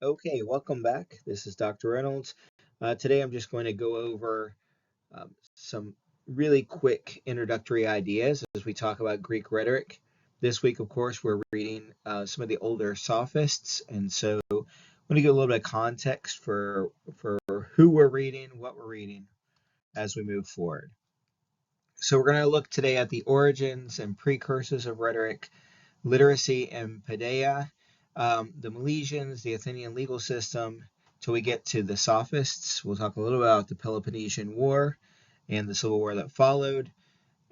Okay, welcome back. This is Dr. Reynolds. Today I'm just going to go over some really quick introductory ideas as we talk about Greek rhetoric. This week, of course, we're reading some of the older sophists, and so I'm going to give a little bit of context for who we're reading, what we're reading as we move forward. So we're going to look today at the origins and precursors of rhetoric, literacy and paideia, the Milesians, the Athenian legal system, till we get to the sophists. We'll talk a little about the Peloponnesian War and the civil war that followed,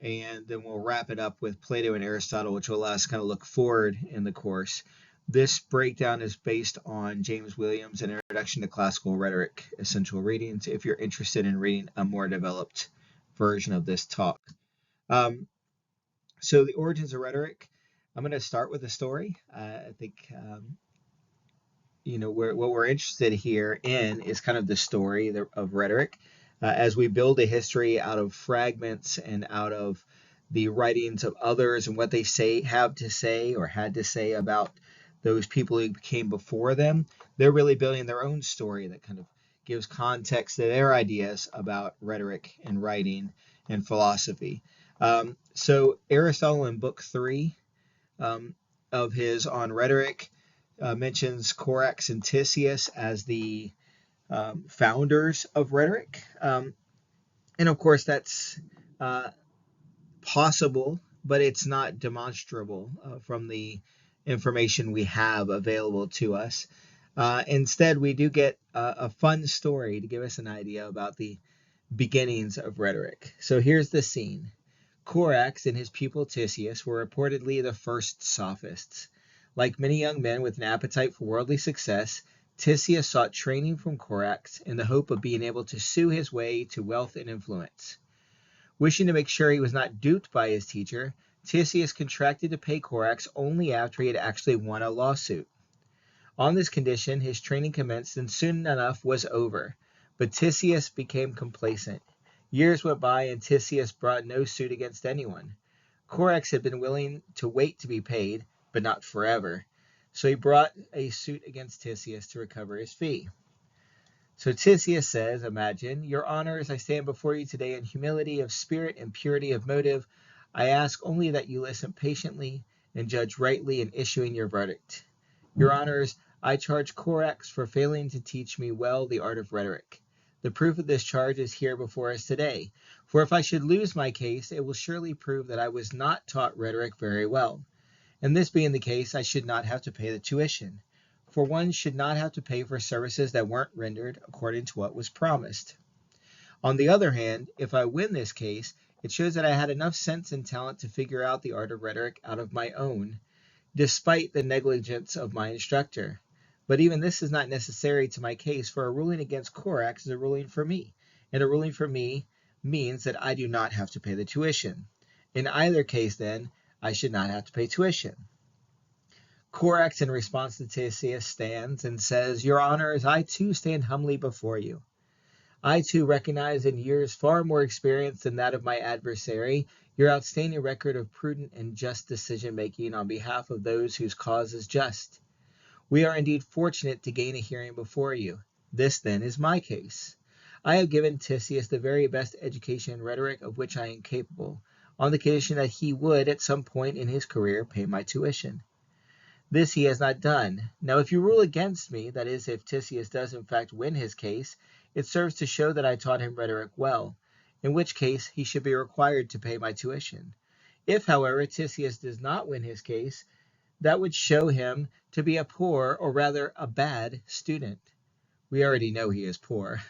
and then we'll wrap it up with Plato and Aristotle, which will allow us to kind of look forward in the course. This breakdown is based on James Williams' An Introduction to Classical Rhetoric, Essential Readings, if you're interested in reading a more developed version of this talk. So the origins of rhetoric, I'm going to start with a story. I think what we're interested here in is kind of the story of rhetoric as we build a history out of fragments and out of the writings of others and what they have to say or had to say about those people who came before them. They're really building their own story that kind of gives context to their ideas about rhetoric and writing and philosophy. So Aristotle in book 3 of his On Rhetoric mentions Corax and Tisias as the founders of rhetoric. And of course, that's possible, but it's not demonstrable from the information we have available to us. Instead, we do get a fun story to give us an idea about the beginnings of rhetoric. So here's the scene. Corax and his pupil Tisias were reportedly the first sophists. Like many young men with an appetite for worldly success, Tisias sought training from Corax in the hope of being able to sue his way to wealth and influence. Wishing to make sure he was not duped by his teacher, Tisias contracted to pay Corax only after he had actually won a lawsuit. On this condition, his training commenced and soon enough was over, but Tisias became complacent. Years went by and Tisias brought no suit against anyone. Corax had been willing to wait to be paid, but not forever. So he brought a suit against Tisias to recover his fee. So Tisias says, imagine, Your Honor, as I stand before you today in humility of spirit and purity of motive, I ask only that you listen patiently and judge rightly in issuing your verdict. Your Honors, I charge Corax for failing to teach me well the art of rhetoric. The proof of this charge is here before us today, for if I should lose my case, it will surely prove that I was not taught rhetoric very well. And this being the case, I should not have to pay the tuition, for one should not have to pay for services that weren't rendered according to what was promised. On the other hand, if I win this case, it shows that I had enough sense and talent to figure out the art of rhetoric out of my own, despite the negligence of my instructor. But even this is not necessary to my case, for a ruling against Corax is a ruling for me, and a ruling for me means that I do not have to pay the tuition. In either case, then, I should not have to pay tuition. Corax, in response to Tisias, stands and says, Your Honors, I too stand humbly before you. I too recognize in years far more experience than that of my adversary your outstanding record of prudent and just decision-making on behalf of those whose cause is just. We are indeed fortunate to gain a hearing before you. This, then, is my case. I have given Tisias the very best education in rhetoric of which I am capable, on the condition that he would, at some point in his career, pay my tuition. This he has not done. Now, if you rule against me, that is, if Tisias does in fact win his case, it serves to show that I taught him rhetoric well, in which case he should be required to pay my tuition. If, however, Tisias does not win his case, that would show him to be a poor, or rather a bad, student. We already know he is poor.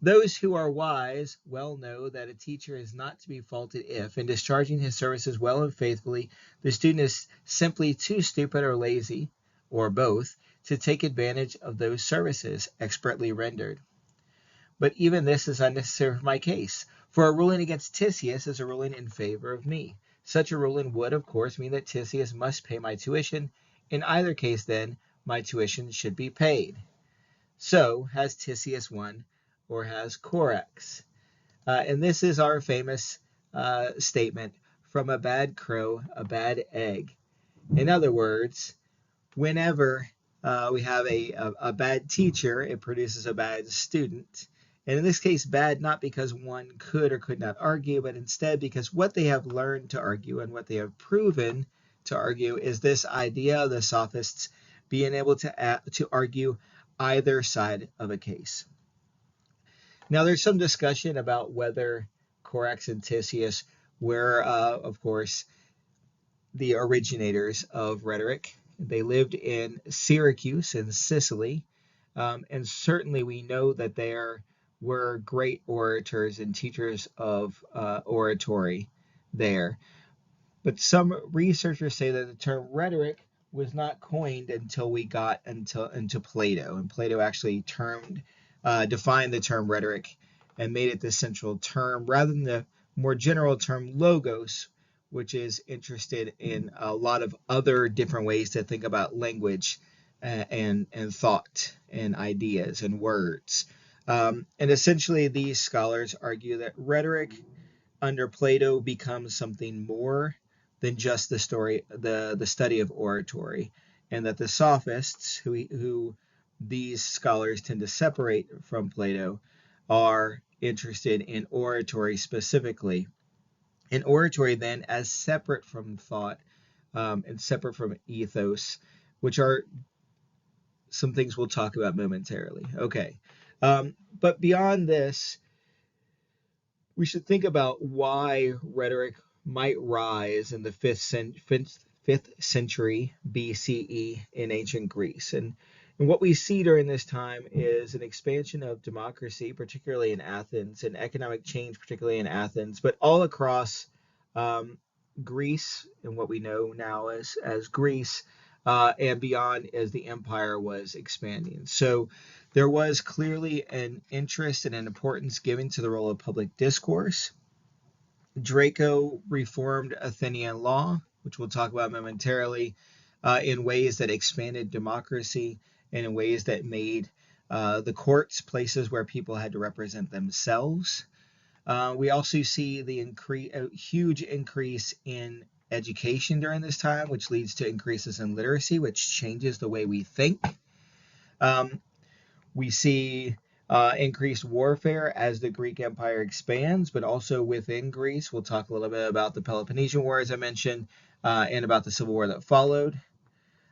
Those who are wise well know that a teacher is not to be faulted if, in discharging his services well and faithfully, the student is simply too stupid or lazy, or both, to take advantage of those services expertly rendered. But even this is unnecessary for my case, for a ruling against Tisias is a ruling in favor of me. Such a ruling would, of course, mean that Tisias must pay my tuition. In either case, then, my tuition should be paid. So, has Tisias won, or has Corax? And this is our famous statement, from a bad crow, a bad egg. In other words, whenever we have a bad teacher, it produces a bad student. And in this case, bad not because one could or could not argue, but instead because what they have learned to argue and what they have proven to argue is this idea of the sophists being able to argue either side of a case. Now, there's some discussion about whether Corax and Tisius were, of course, the originators of rhetoric. They lived in Syracuse in Sicily, and certainly we know that there were great orators and teachers of oratory there. But some researchers say that the term rhetoric was not coined until we got into Plato, and Plato actually defined the term rhetoric and made it the central term rather than the more general term logos, which is interested in a lot of other different ways to think about language and thought and ideas and words. And essentially, these scholars argue that rhetoric under Plato becomes something more than just the study of oratory, and that the sophists, who these scholars tend to separate from Plato, are interested in oratory specifically. And oratory then as separate from thought and separate from ethos, which are some things we'll talk about momentarily. Okay. But beyond this, we should think about why rhetoric might rise in the 5th century BCE in ancient Greece. And what we see during this time is an expansion of democracy, particularly in Athens, and economic change, particularly in Athens, but all across um, Greece and what we know now as Greece and beyond as the empire was expanding. So there was clearly an interest and an importance given to the role of public discourse. Draco reformed Athenian law, which we'll talk about momentarily, in ways that expanded democracy and in ways that made the courts places where people had to represent themselves. We also see a huge increase in education during this time, which leads to increases in literacy, which changes the way we think. Um, we see increased warfare as the Greek Empire expands, but also within Greece. We'll talk a little bit about the Peloponnesian War, as I mentioned, and about the civil war that followed.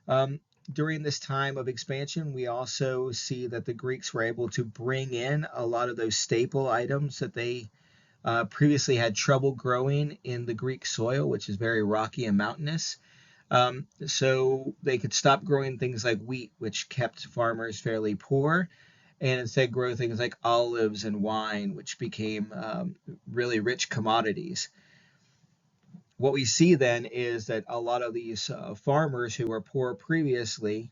Um, During this time of expansion, we also see that the Greeks were able to bring in a lot of those staple items that they previously had trouble growing in the Greek soil, which is very rocky and mountainous. So they could stop growing things like wheat, which kept farmers fairly poor, and instead grow things like olives and wine, which became really rich commodities. What we see then is that a lot of these farmers who were poor previously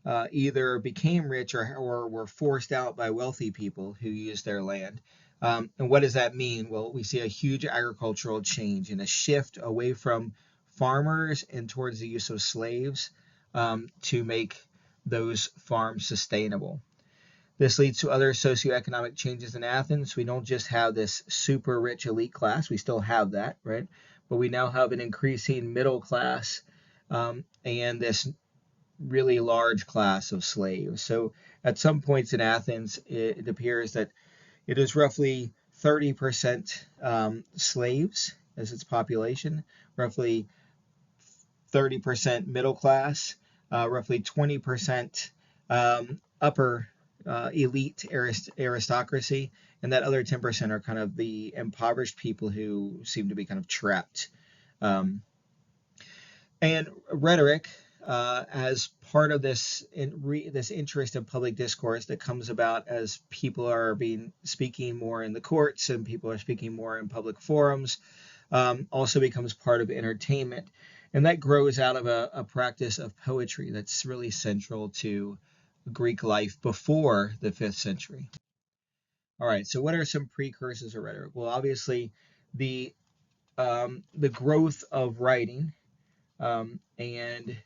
either became rich or were forced out by wealthy people who used their land. And what does that mean? Well, we see a huge agricultural change and a shift away from farmers and towards the use of slaves to make those farms sustainable. This leads to other socioeconomic changes in Athens. We don't just have this super rich elite class, we still have that, right? But we now have an increasing middle class and this really large class of slaves. So at some points in Athens, it appears that it is roughly 30% slaves as its population, roughly 30% middle class, roughly 20% upper elite aristocracy, and that other 10% are kind of the impoverished people who seem to be kind of trapped. Um, and rhetoric, as part of this interest in public discourse that comes about as people are speaking more in the courts and people are speaking more in public forums, also becomes part of entertainment. And that grows out of a practice of poetry that's really central to Greek life before the 5th century. All right, so what are some precursors of rhetoric? Well, obviously, the the growth of writing and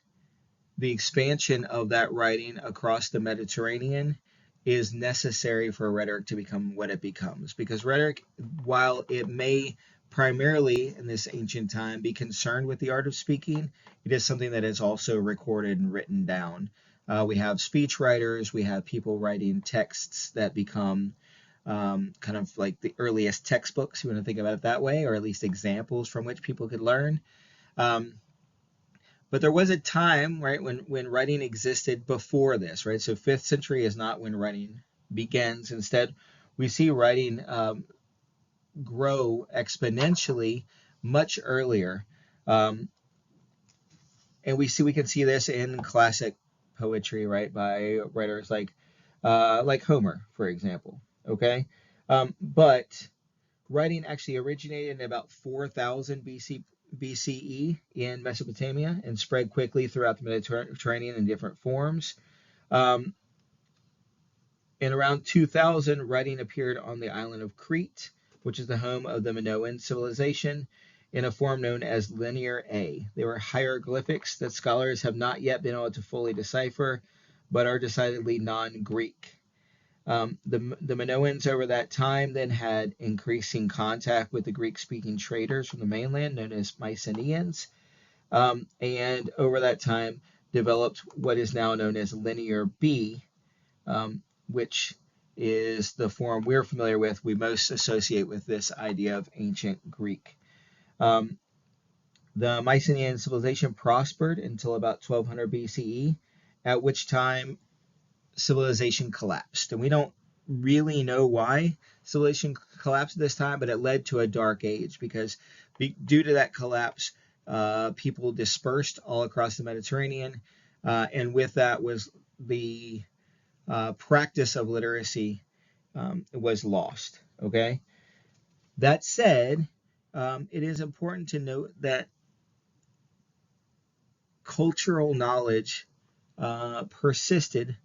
the expansion of that writing across the Mediterranean is necessary for rhetoric to become what it becomes. Because rhetoric, while it may primarily in this ancient time be concerned with the art of speaking, it is something that is also recorded and written down. We have speech writers, we have people writing texts that become kind of like the earliest textbooks, you want to think about it that way, or at least examples from which people could learn. Um, but there was a time, right, when writing existed before this, right? So 5th century is not when writing begins. Instead, we see writing grow exponentially much earlier. Um, and we can see this in classic poetry, right, by writers like Homer, for example. Okay, but writing actually originated in about 4000 BCE in Mesopotamia and spread quickly throughout the Mediterranean in different forms. Um, in around 2000, writing appeared on the island of Crete, which is the home of the Minoan civilization, in a form known as Linear A. They were hieroglyphics that scholars have not yet been able to fully decipher, but are decidedly non-Greek. The Minoans over that time then had increasing contact with the Greek-speaking traders from the mainland, known as Mycenaeans, and over that time developed what is now known as Linear B, um, which is the form we're familiar with, we most associate with this idea of ancient Greek. Um, the Mycenaean civilization prospered until about 1200 BCE, at which time civilization collapsed. And we don't really know why civilization collapsed at this time, but it led to a dark age because due to that collapse, people dispersed all across the Mediterranean. And with that was the practice of literacy was lost. Okay. That said, it is important to note that cultural knowledge persisted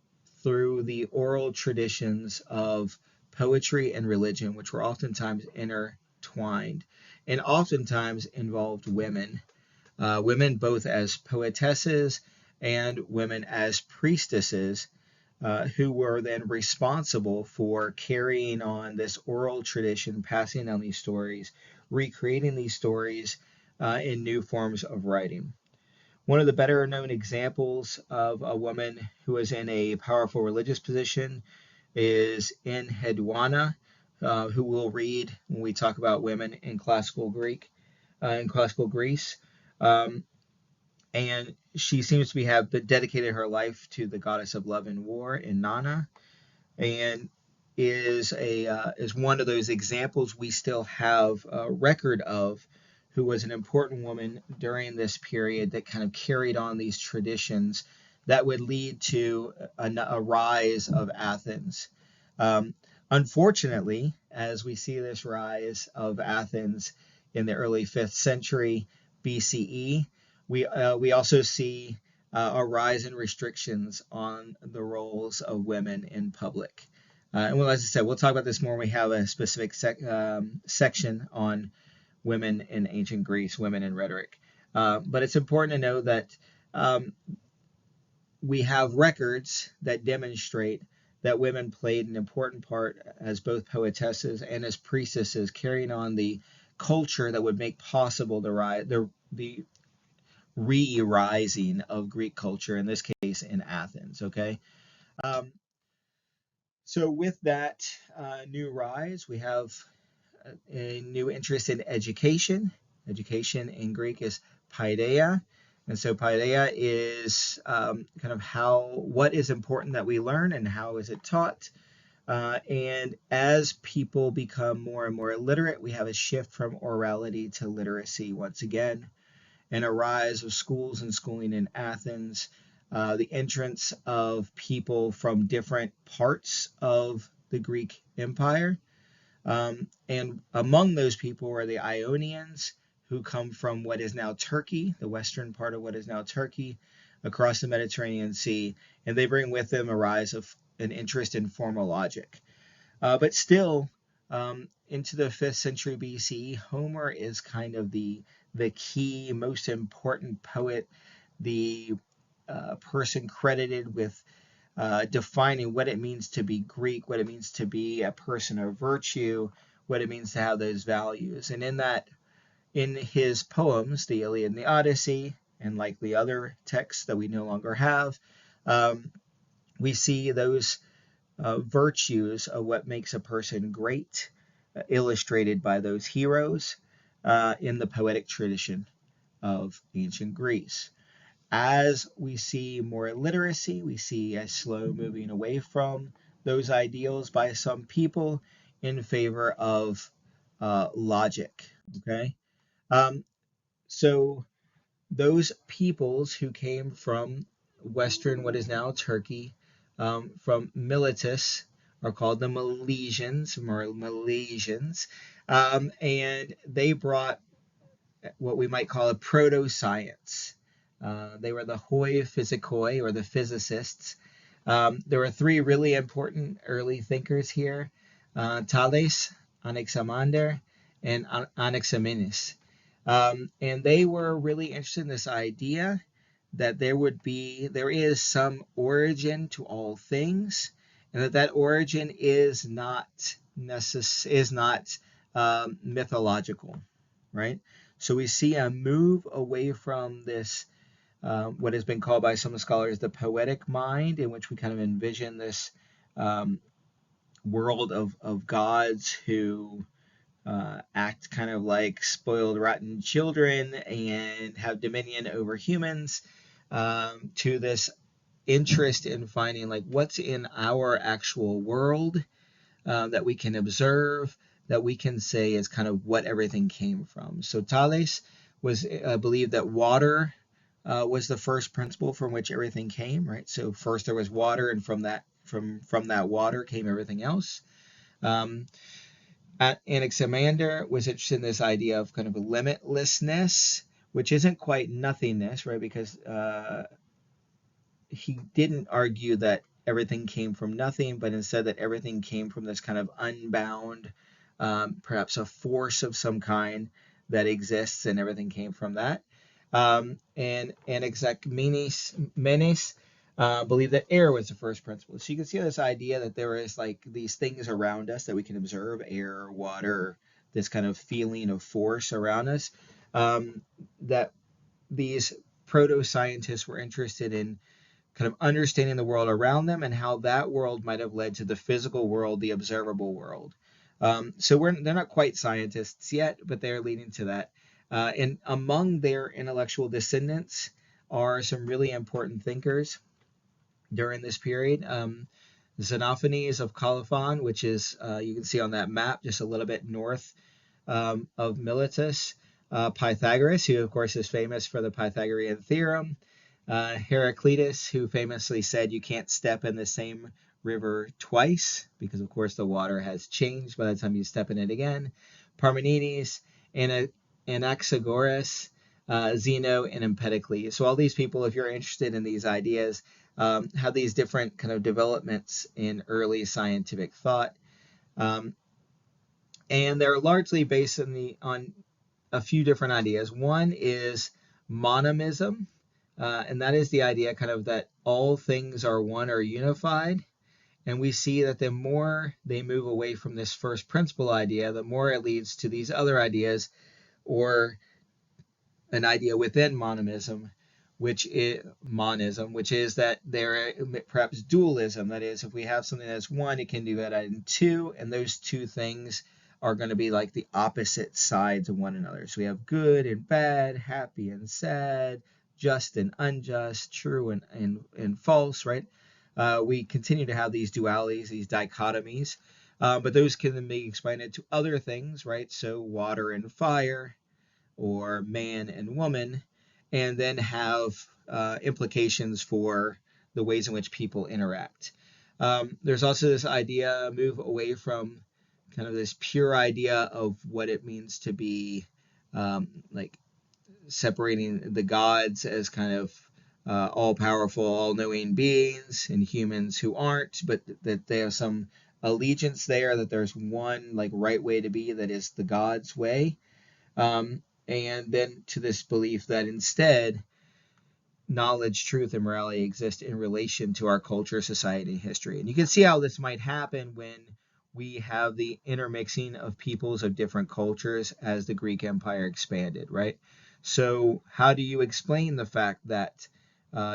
through the oral traditions of poetry and religion, which were oftentimes intertwined and oftentimes involved women. Women both as poetesses and women as priestesses, who were then responsible for carrying on this oral tradition, passing down these stories, recreating these stories in new forms of writing. One of the better known examples of a woman who was in a powerful religious position is Enheduanna, who we'll read when we talk about women in classical Greece. Um, and she seems to have dedicated her life to the goddess of love and war, Inanna, and is one of those examples we still have a record of, who was an important woman during this period that kind of carried on these traditions that would lead to a rise of Athens. Um, Unfortunately, as we see this rise of Athens in the early 5th century BCE, we also see a rise in restrictions on the roles of women in public. And well, as I said, we'll talk about this more when we have a specific section on women in ancient Greece, women in rhetoric. But it's important to know that um, we have records that demonstrate that women played an important part as both poetesses and as priestesses, carrying on the culture that would make possible the re-rising of Greek culture, in this case in Athens. Okay, um, so with that new rise, we have a new interest in education. Education in Greek is paideia, and so paideia is kind of what is important that we learn and how is it taught. And as people become more and more illiterate, we have a shift from orality to literacy once again, and a rise of schools and schooling in Athens, the entrance of people from different parts of the Greek Empire. And among those people were the Ionians, who come from what is now Turkey, the western part of what is now Turkey, across the Mediterranean Sea, and they bring with them a rise of an interest in formal logic. But still, into the 5th century BC, Homer is kind of the key, most important poet, the person credited with defining what it means to be Greek, what it means to be a person of virtue, what it means to have those values. And in his poems, the Iliad and the Odyssey, and likely other texts that we no longer have, We see those virtues of what makes a person great, illustrated by those heroes in the poetic tradition of ancient Greece. As we see more literacy, we see a slow moving away from those ideals by some people in favor of logic. Okay, so those peoples who came from Western, what is now Turkey, from Miletus, are called the Milesians, and they brought what we might call a proto-science. They were the hoi physicoi, or the physicists. There were three really important early thinkers here: Thales, Anaximander, and Anaximenes. And they were really interested in this idea that there is some origin to all things, and that origin is not mythological, right? So we see a move away from this, what has been called by some scholars the poetic mind, in which we kind of envision this world of gods who act kind of like spoiled, rotten children and have dominion over humans, to this interest in finding like what's in our actual world that we can observe, that we can say is kind of what everything came from. So Thales was believed that water was the first principle from which everything came, right? So first there was water, and from that water came everything else. Um, Anaximander was interested in this idea of kind of a limitlessness, which isn't quite nothingness, right? Because he didn't argue that everything came from nothing, but instead that everything came from this kind of unbound, perhaps a force of some kind that exists, and everything came from that. And Anaximenes believed that air was the first principle. So you can see this idea that there is like these things around us that we can observe: air, water, this kind of feeling of force around us. That these proto-scientists were interested in kind of understanding the world around them and how that world might have led to the physical world, the observable world. So they're not quite scientists yet, but they're leading to that. And among their intellectual descendants are some really important thinkers during this period. Xenophanes of Colophon, which is, you can see on that map just a little bit north of Miletus. Pythagoras, who of course is famous for the Pythagorean theorem. Heraclitus, who famously said you can't step in the same river twice, because of course the water has changed by the time you step in it again. Parmenides, Anaxagoras, Zeno, and Empedocles. So all these people, if you're interested in these ideas, have these different kind of developments in early scientific thought. And they're largely based on a few different ideas. One is monomism, and that is the idea kind of that all things are one or unified. And we see that the more they move away from this first principle idea, the more it leads to these other ideas, or an idea within monism, which is that there perhaps dualism. That is, if we have something that's one, it can divide in two, and those two things are going to be like the opposite sides of one another. So we have good and bad, happy and sad, just and unjust, true and false, right? We continue to have these dualities, these dichotomies, but those can then be expanded to other things, right? So water and fire, or man and woman, and then have implications for the ways in which people interact. There's also this idea, move away from kind of this pure idea of what it means to be like separating the gods as kind of all-powerful, all-knowing beings, and humans who aren't, but that they have some allegiance there, that there's one like right way to be, that is the God's way. And then to this belief that instead knowledge, truth, and morality exist in relation to our culture, society, and history. And you can see how this might happen when we have the intermixing of peoples of different cultures as the Greek Empire expanded, right? So how do you explain the fact that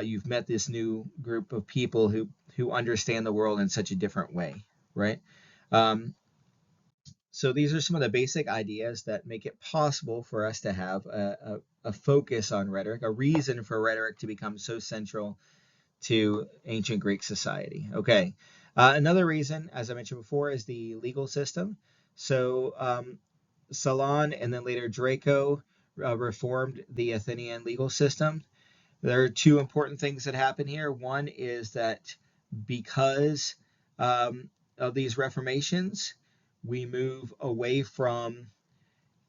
you've met this new group of people who understand the world in such a different way, right? Um, so these are some of the basic ideas that make it possible for us to have a focus on rhetoric, a reason for rhetoric to become so central to ancient Greek society. Okay. Another reason, as I mentioned before, is the legal system. So Solon and then later Draco reformed the Athenian legal system. There are two important things that happen here. One is that because of these reformations, we move away from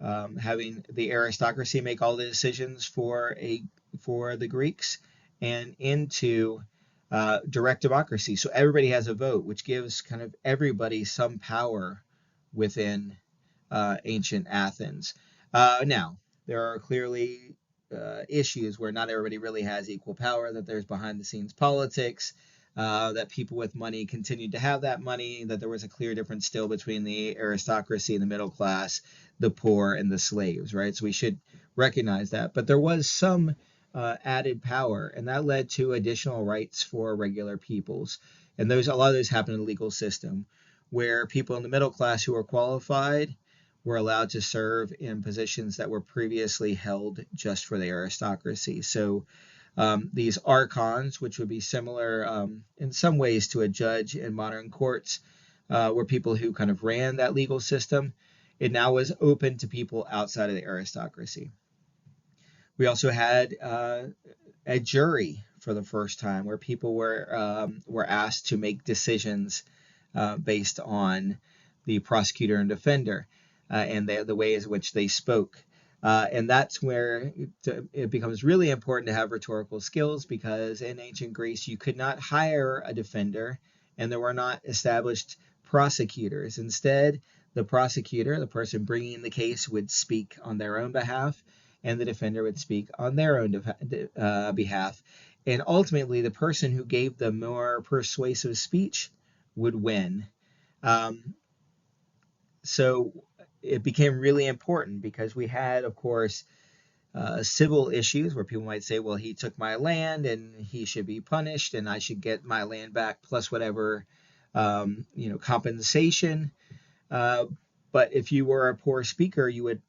having the aristocracy make all the decisions for the Greeks and into direct democracy. So everybody has a vote, which gives kind of everybody some power within ancient Athens. Now, there are clearly issues where not everybody really has equal power, that there's behind the scenes politics, that people with money continued to have that money, that there was a clear difference still between the aristocracy and the middle class, the poor and the slaves, right? So we should recognize that. But there was some added power, and that led to additional rights for regular peoples. And a lot of those happen in the legal system, where people in the middle class who are qualified were allowed to serve in positions that were previously held just for the aristocracy. So these archons, which would be similar in some ways to a judge in modern courts, were people who kind of ran that legal system. It now was open to people outside of the aristocracy. We also had a jury for the first time, where people were asked to make decisions based on the prosecutor and defender and the ways in which they spoke. And that's where it becomes really important to have rhetorical skills, because in ancient Greece, you could not hire a defender and there were not established prosecutors. Instead, the prosecutor, the person bringing the case, would speak on their own behalf, and the defender would speak on their own behalf. And ultimately, the person who gave the more persuasive speech would win. Um, so it became really important because we had, of course, civil issues where people might say, well, he took my land and he should be punished, and I should get my land back plus whatever, compensation. Uh, but if you were a poor speaker, you would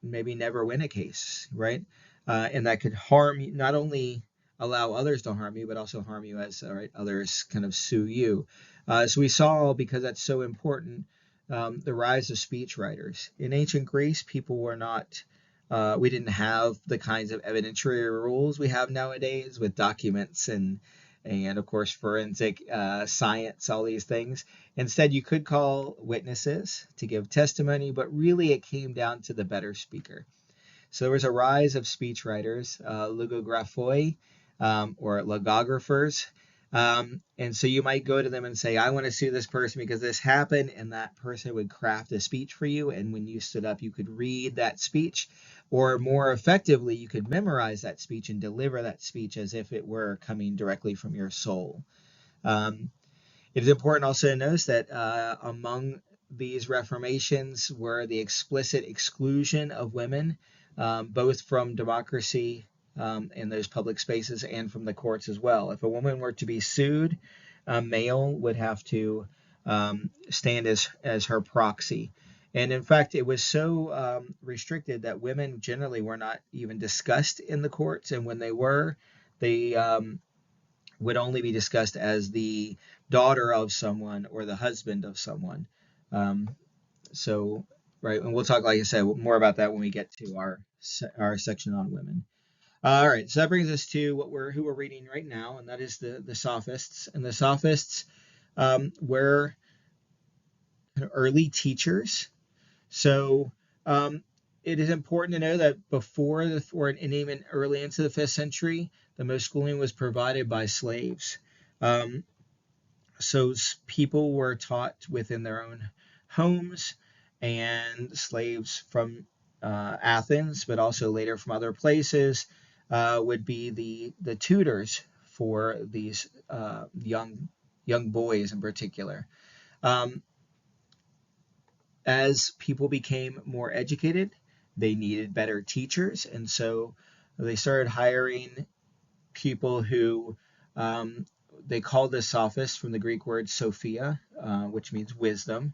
maybe never win a case, right? And that could harm you, not only allow others to harm you, but also harm you as others kind of sue you. So we saw, because that's so important, the rise of speech writers. In ancient Greece, people were not, we didn't have the kinds of evidentiary rules we have nowadays with documents and of course forensic science, all these things. Instead, you could call witnesses to give testimony, but really it came down to the better speaker. So there was a rise of speechwriters, logographoi, or logographers. And so you might go to them and say, I want to sue this person because this happened, and that person would craft a speech for you. And when you stood up, you could read that speech, or more effectively, you could memorize that speech and deliver that speech as if it were coming directly from your soul. Um, it is important also to notice that among these reformations were the explicit exclusion of women, both from democracy in those public spaces and from the courts as well. If a woman were to be sued, a male would have to stand as her proxy. And in fact, it was so restricted that women generally were not even discussed in the courts. And when they were, they would only be discussed as the daughter of someone or the husband of someone. Um, so, right, and we'll talk, like I said, more about that when we get to our section on women. All right, so that brings us to who we're reading right now, and that is the Sophists. And the Sophists were early teachers. So it is important to know that and even early into the 5th century, the most schooling was provided by slaves. Um, so people were taught within their own homes, and slaves from Athens, but also later from other places, would be the tutors for these young boys in particular. Um, as people became more educated, they needed better teachers, and so they started hiring people who they called the sophists from the Greek word Sophia, which means wisdom.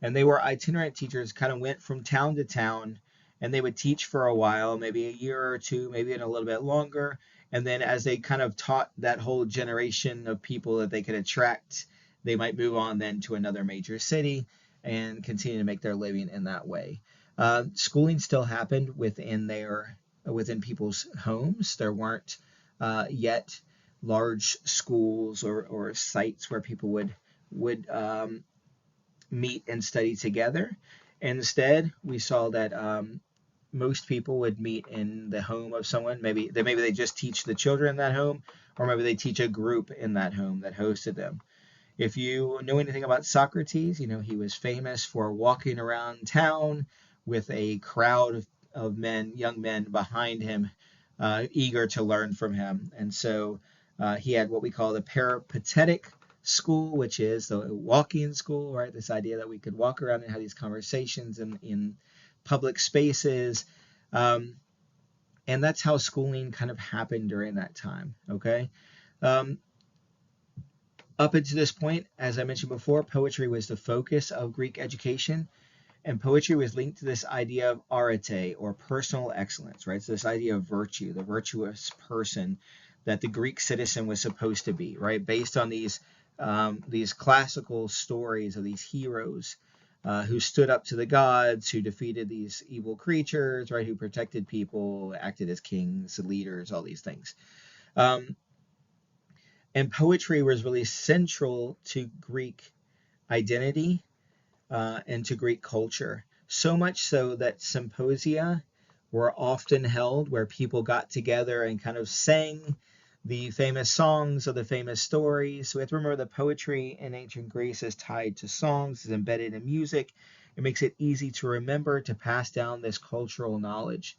And they were itinerant teachers, kind of went from town to town, and they would teach for a while, maybe a year or two, maybe in a little bit longer. And then as they kind of taught that whole generation of people that they could attract, they might move on then to another major city and continue to make their living in that way. Schooling still happened within people's homes. There weren't yet large schools or sites where people would meet and study together. Instead, we saw that most people would meet in the home of someone. Maybe they just teach the children in that home, or maybe they teach a group in that home that hosted them. If you know anything about Socrates, you know he was famous for walking around town with a crowd of men, young men behind him, eager to learn from him. And so he had what we call the peripatetic school, which is the walking school, right? This idea that we could walk around and have these conversations in public spaces. And that's how schooling kind of happened during that time, okay? Um, Up until this point, as I mentioned before, poetry was the focus of Greek education, and poetry was linked to this idea of arete, or personal excellence, right? So this idea of virtue, the virtuous person that the Greek citizen was supposed to be, right? Based on these classical stories of these heroes who stood up to the gods, who defeated these evil creatures, right? Who protected people, acted as kings, leaders, all these things. And poetry was really central to Greek identity and to Greek culture. So much so that symposia were often held where people got together and kind of sang the famous songs or the famous stories. So we have to remember that poetry in ancient Greece is tied to songs, is embedded in music. It makes it easy to remember, to pass down this cultural knowledge,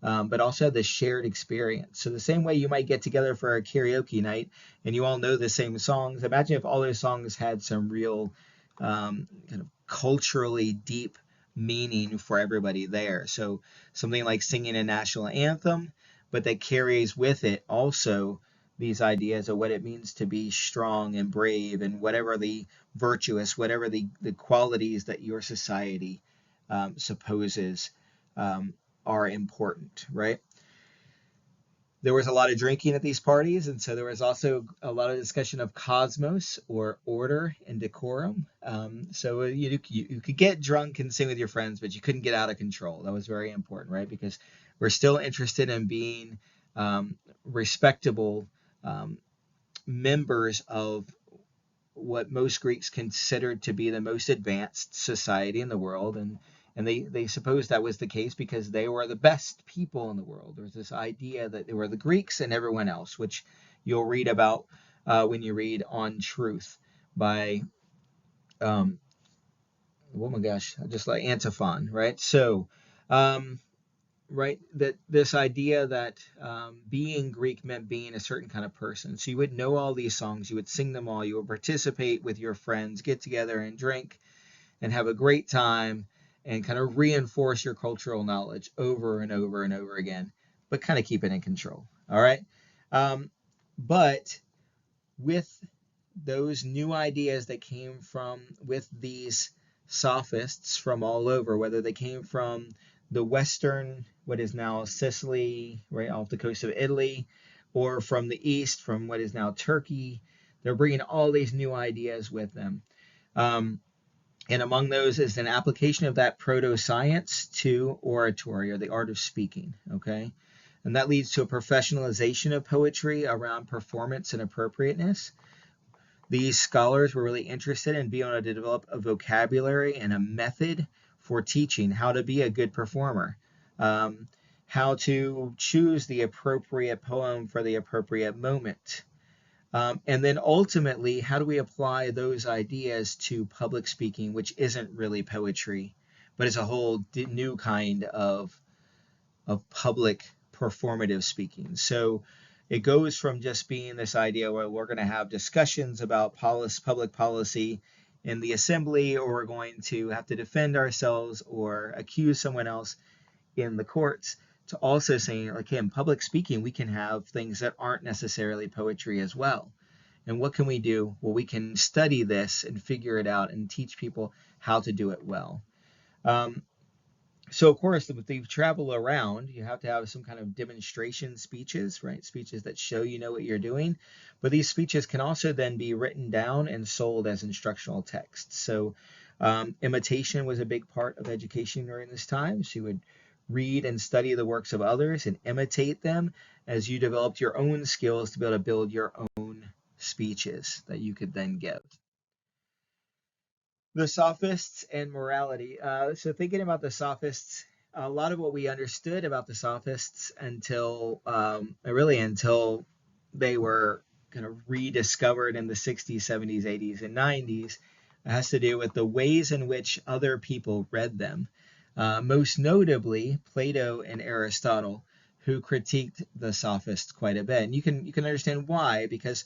but also have this shared experience. So the same way you might get together for a karaoke night and you all know the same songs, imagine if all those songs had some real kind of culturally deep meaning for everybody there. So something like singing a national anthem, but that carries with it also these ideas of what it means to be strong and brave and whatever the virtuous, whatever the qualities that your society supposes are important, right? There was a lot of drinking at these parties, and so there was also a lot of discussion of cosmos, or order and decorum. So you could get drunk and sing with your friends, but you couldn't get out of control. That was very important, right? Because we're still interested in being respectable members of what most Greeks considered to be the most advanced society in the world, and they supposed that was the case because they were the best people in the world. There's this idea that they were the Greeks and everyone else, which you'll read about when you read On Truth by oh my gosh, just like Antiphon, right? So right, that this idea that being Greek meant being a certain kind of person. So you would know all these songs, you would sing them all, you would participate with your friends, get together and drink and have a great time and kind of reinforce your cultural knowledge over and over and over again, but kind of keep it in control. All right. But with those new ideas that came from with these sophists from all over, whether they came from the western, what is now Sicily, right off the coast of Italy, or from the east, from what is now Turkey, they're bringing all these new ideas with them. And among those is an application of that proto-science to oratory, or the art of speaking, okay? And that leads to a professionalization of poetry around performance and appropriateness. These scholars were really interested in being able to develop a vocabulary and a method for teaching how to be a good performer, how to choose the appropriate poem for the appropriate moment. And then ultimately, how do we apply those ideas to public speaking, which isn't really poetry, but is a whole new kind of public performative speaking. So it goes from just being this idea where we're going to have discussions about public policy in the assembly, or we're going to have to defend ourselves or accuse someone else in the courts, to also saying, like, hey, in public speaking, we can have things that aren't necessarily poetry as well. And what can we do? Well, we can study this and figure it out and teach people how to do it well. Um, so, of course, if you travel around, you have to have some kind of demonstration speeches, right? Speeches that show you know what you're doing. But these speeches can also then be written down and sold as instructional texts. So, imitation was a big part of education during this time. So, you would read and study the works of others and imitate them as you developed your own skills to be able to build your own speeches that you could then give. The Sophists and morality. So thinking about the Sophists, a lot of what we understood about the Sophists until really until they were kind of rediscovered in the 60s, 70s, 80s, and 90s has to do with the ways in which other people read them. Most notably, Plato and Aristotle, who critiqued the Sophists quite a bit. And you can understand why, because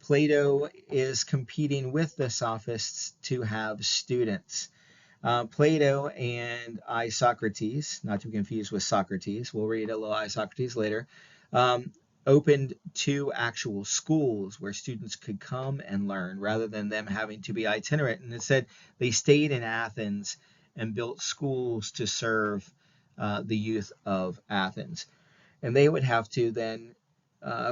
Plato is competing with the Sophists to have students. Plato and Isocrates, not to be confused with Socrates, we'll read a little Isocrates later, um, opened two actual schools where students could come and learn rather than them having to be itinerant. And instead, they stayed in Athens and built schools to serve the youth of Athens. And they would have to then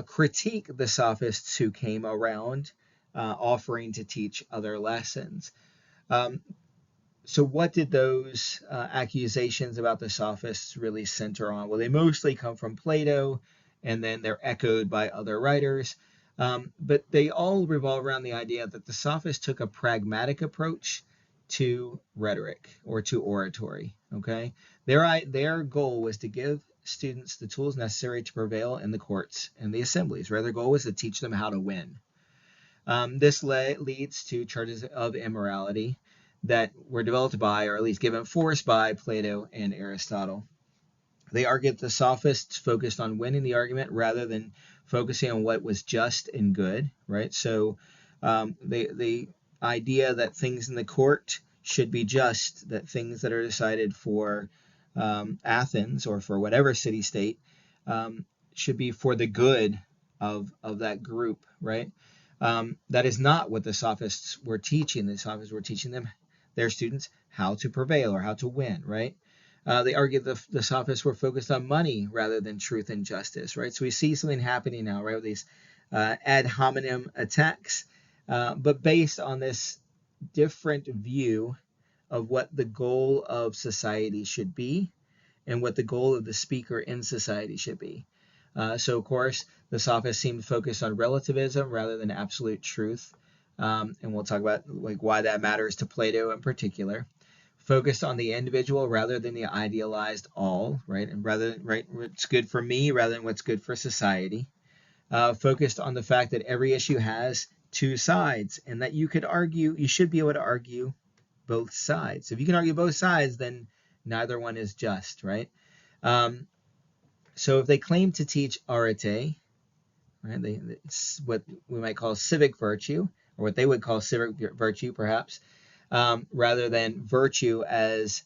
critique the Sophists who came around, offering to teach other lessons. Um, so, what did those accusations about the Sophists really center on? Well, they mostly come from Plato, and then they're echoed by other writers. But they all revolve around the idea that the Sophists took a pragmatic approach to rhetoric or to oratory. Okay, their goal was to give students the tools necessary to prevail in the courts and the assemblies. Right, their goal was to teach them how to win. This leads to charges of immorality that were developed by, or at least given force by, Plato and Aristotle. They argued the Sophists focused on winning the argument rather than focusing on what was just and good, right? So the idea that things in the court should be just, that things that are decided for Athens or for whatever city state should be for the good of that group, right? That is not what the Sophists were teaching. The Sophists were teaching their students how to prevail or how to win, right? They argued the Sophists were focused on money rather than truth and justice, right? So we see something happening now, right, with these ad hominem attacks, but based on this different view of what the goal of society should be and what the goal of the speaker in society should be. So, of course, the Sophists seemed focused on relativism rather than absolute truth. And we'll talk about like why that matters to Plato in particular. Focused on the individual rather than the idealized all, right? And what's good for me rather than what's good for society. Focused on the fact that every issue has two sides and that you should be able to argue both sides. If you can argue both sides, then neither one is just, right? So if they claim to teach arete, right, what we might call civic virtue, or what they would call civic virtue, perhaps, rather than virtue as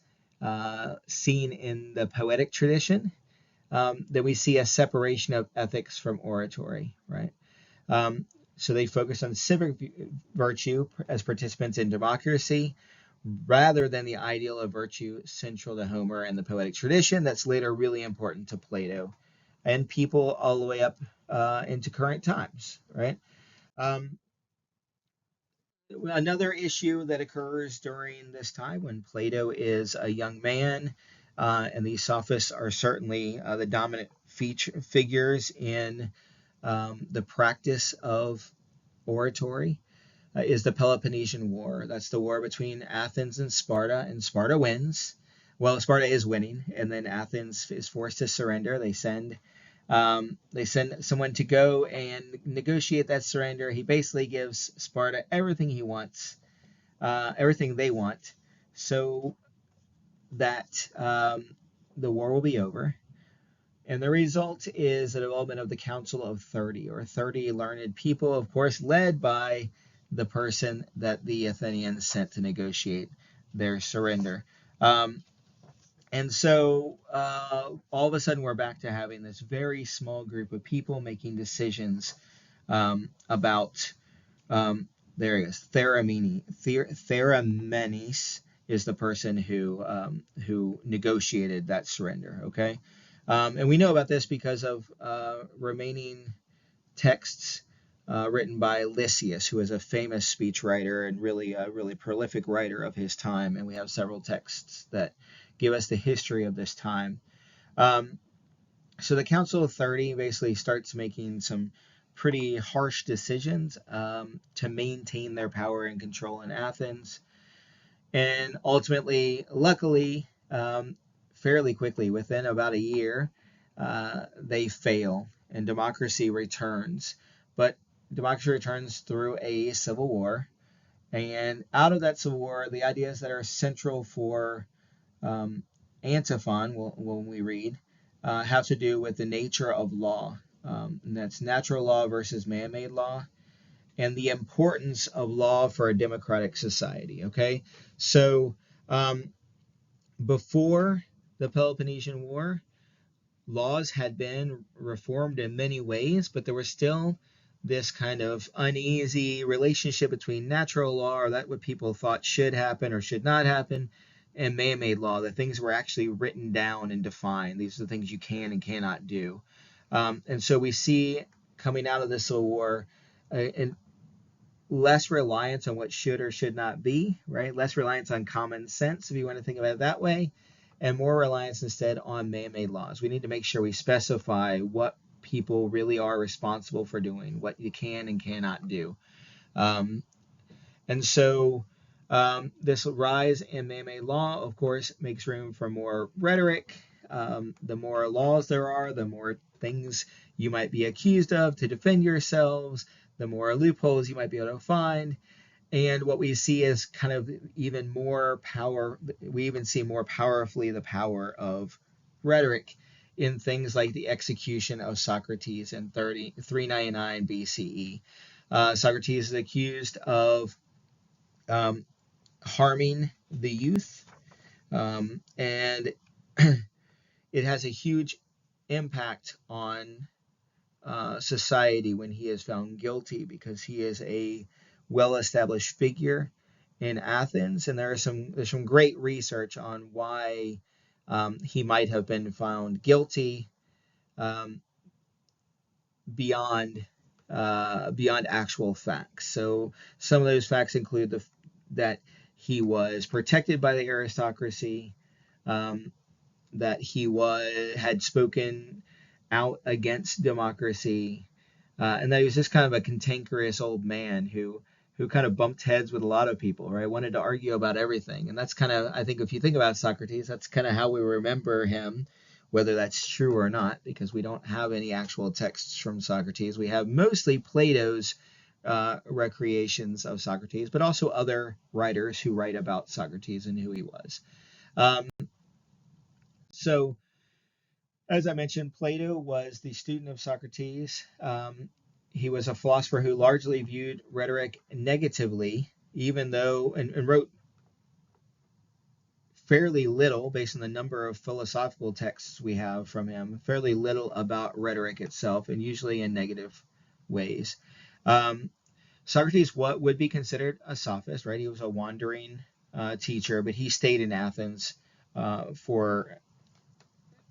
seen in the poetic tradition, then we see a separation of ethics from oratory, right? So they focus on civic virtue as participants in democracy, rather than the ideal of virtue central to Homer and the poetic tradition that's later really important to Plato and people all the way up into current times, right? Um, Another issue that occurs during this time when Plato is a young man, and these sophists are certainly the dominant figures in the practice of oratory, is the Peloponnesian War. That's the war between Athens and Sparta wins. Well, Sparta is winning, and then Athens is forced to surrender. They send someone to go and negotiate that surrender. He basically gives Sparta everything he wants, everything they want, so that the war will be over. And the result is the development of the Council of 30, or 30 learned people, of course, led by the person that the Athenians sent to negotiate their surrender. And so all of a sudden, we're back to having this very small group of people making decisions about. There he is. Theramenes is the person who negotiated that surrender. Okay, and we know about this because of remaining texts written by Lysias, who is a famous speechwriter and really a really prolific writer of his time. And we have several texts that give us the history of this time. Um, so the Council of 30 basically starts making some pretty harsh decisions to maintain their power and control in Athens. And ultimately, luckily, fairly quickly, within about a year, they fail and democracy returns. But democracy returns through a civil war. And out of that civil war, the ideas that are central for um, Antiphon, when we read, have to do with the nature of law. And that's natural law versus man made law, and the importance of law for a democratic society. Okay, so um, before the Peloponnesian War, laws had been reformed in many ways, but there was still this kind of uneasy relationship between natural law, or that what people thought should happen or should not happen, and man-made law. The things were actually written down and defined. These are the things you can and cannot do. And so we see coming out of the Civil War, an less reliance on what should or should not be, right? Less reliance on common sense, if you want to think about it that way, and more reliance instead on man-made laws. We need to make sure we specify what people really are responsible for doing, what you can and cannot do. Um, and so this rise in man-made law, of course, makes room for more rhetoric. The more laws there are, the more things you might be accused of to defend yourselves, the more loopholes you might be able to find. And what we see is kind of even more power. We even see more powerfully the power of rhetoric in things like the execution of Socrates in 399 BCE. Socrates is accused of um, harming the youth, and it has a huge impact on society when he is found guilty, because he is a well-established figure in Athens, and there's some great research on why he might have been found guilty um, beyond beyond actual facts. So some of those facts include that he was protected by the aristocracy, um, that he had spoken out against democracy, and that he was just kind of a cantankerous old man who kind of bumped heads with a lot of people, right? Wanted to argue about everything, and that's kind of, I think, if you think about Socrates, that's kind of how we remember him, whether that's true or not, because we don't have any actual texts from Socrates. We have mostly Plato's recreations of Socrates, but also other writers who write about Socrates and who he was. Um, so as I mentioned, Plato was the student of Socrates. He was a philosopher who largely viewed rhetoric negatively, even though, and wrote fairly little, based on the number of philosophical texts we have from him, fairly little about rhetoric itself, and usually in negative ways. Um, Socrates, what would be considered a sophist, right? He was a wandering teacher, but he stayed in Athens for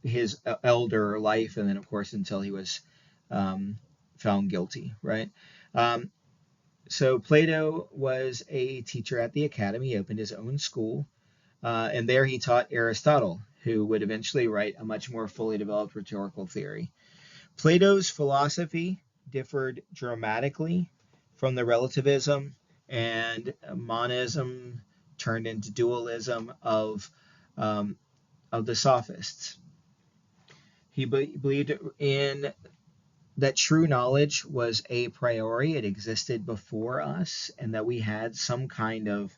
his elder life, and then of course until he was found guilty, right? Um, so Plato was a teacher at the academy. He opened his own school, and there he taught Aristotle, who would eventually write a much more fully developed rhetorical theory. Plato's philosophy differed dramatically from the relativism and monism turned into dualism of the sophists. He believed in that true knowledge was a priori. It existed before us, and that we had some kind of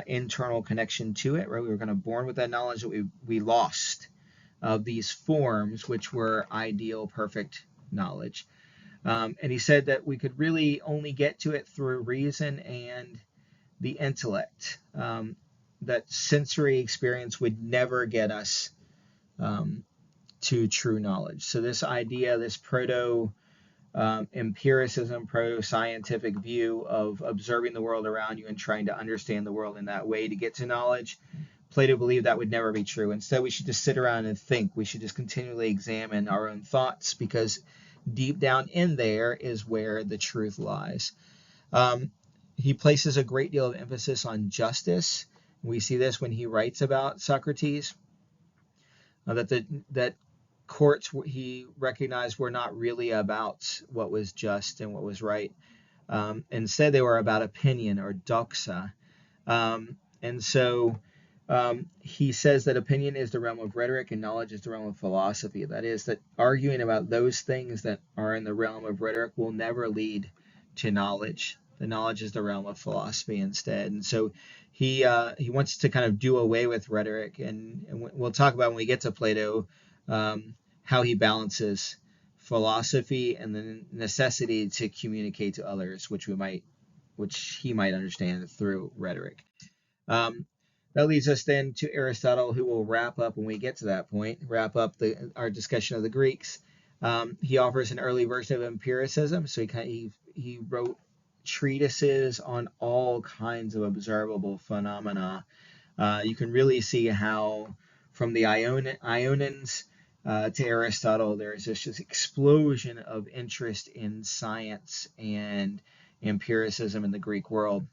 internal connection to it, right? We were kind of born with that knowledge that we lost of these forms, which were ideal, perfect knowledge. And he said that we could really only get to it through reason and the intellect. that sensory experience would never get us um, to true knowledge. So this idea, this proto empiricism, proto scientific view of observing the world around you and trying to understand the world in that way to get to knowledge, Plato believed that would never be true. Instead, we should just sit around and think. We should just continually examine our own thoughts, because deep down in there is where the truth lies. Um, he places a great deal of emphasis on justice. We see this when he writes about Socrates, that courts he recognized were not really about what was just and what was right. Instead, they were about opinion, or doxa. And so he says that opinion is the realm of rhetoric and knowledge is the realm of philosophy. That is, that arguing about those things that are in the realm of rhetoric will never lead to knowledge. The knowledge is the realm of philosophy instead. And so he wants to kind of do away with rhetoric, and we'll talk about when we get to Plato how he balances philosophy and the necessity to communicate to others, which he might understand through rhetoric. Um, that leads us then to Aristotle, who will wrap up when we get to that point, wrap up our discussion of the Greeks. He offers an early version of empiricism, so he wrote treatises on all kinds of observable phenomena. You can really see how, from the Ionians to Aristotle, there is this explosion of interest in science and empiricism in the Greek world.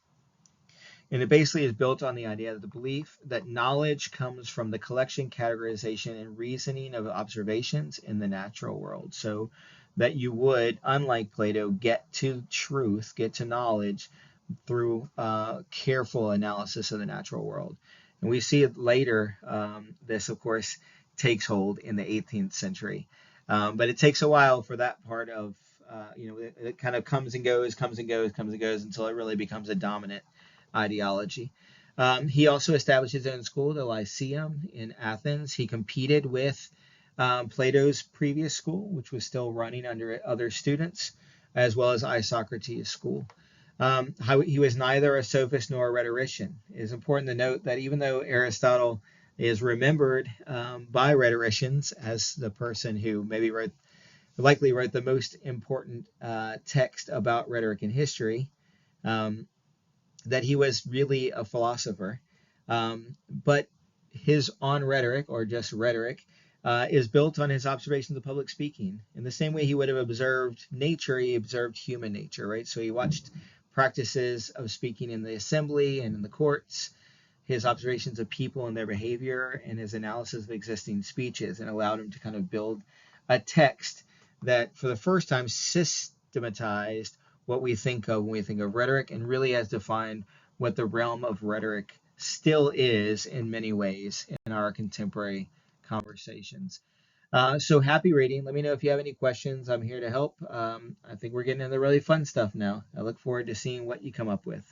And it basically is built on the idea that the belief that knowledge comes from the collection, categorization, and reasoning of observations in the natural world. So that you would, unlike Plato, get to truth, get to knowledge through careful analysis of the natural world. And we see it later. This, of course, takes hold in the 18th century. But it takes a while for that part of, it kind of comes and goes, comes and goes, comes and goes until it really becomes a dominant ideology. He also established his own school, the Lyceum in Athens. He competed with Plato's previous school, which was still running under other students, as well as Isocrates' school. He was neither a sophist nor a rhetorician. It is important to note that even though Aristotle is remembered by rhetoricians as the person who likely wrote the most important text about rhetoric in history, that he was really a philosopher. But his On Rhetoric, or just Rhetoric, is built on his observations of public speaking. In the same way he would have observed nature, he observed human nature, right? So he watched practices of speaking in the assembly and in the courts, his observations of people and their behavior, and his analysis of existing speeches, and allowed him to kind of build a text that, for the first time, systematized what we think of when we think of rhetoric, and really has defined what the realm of rhetoric still is in many ways in our contemporary conversations. So happy reading. Let me know if you have any questions. I'm here to help. I think we're getting into the really fun stuff now. I look forward to seeing what you come up with.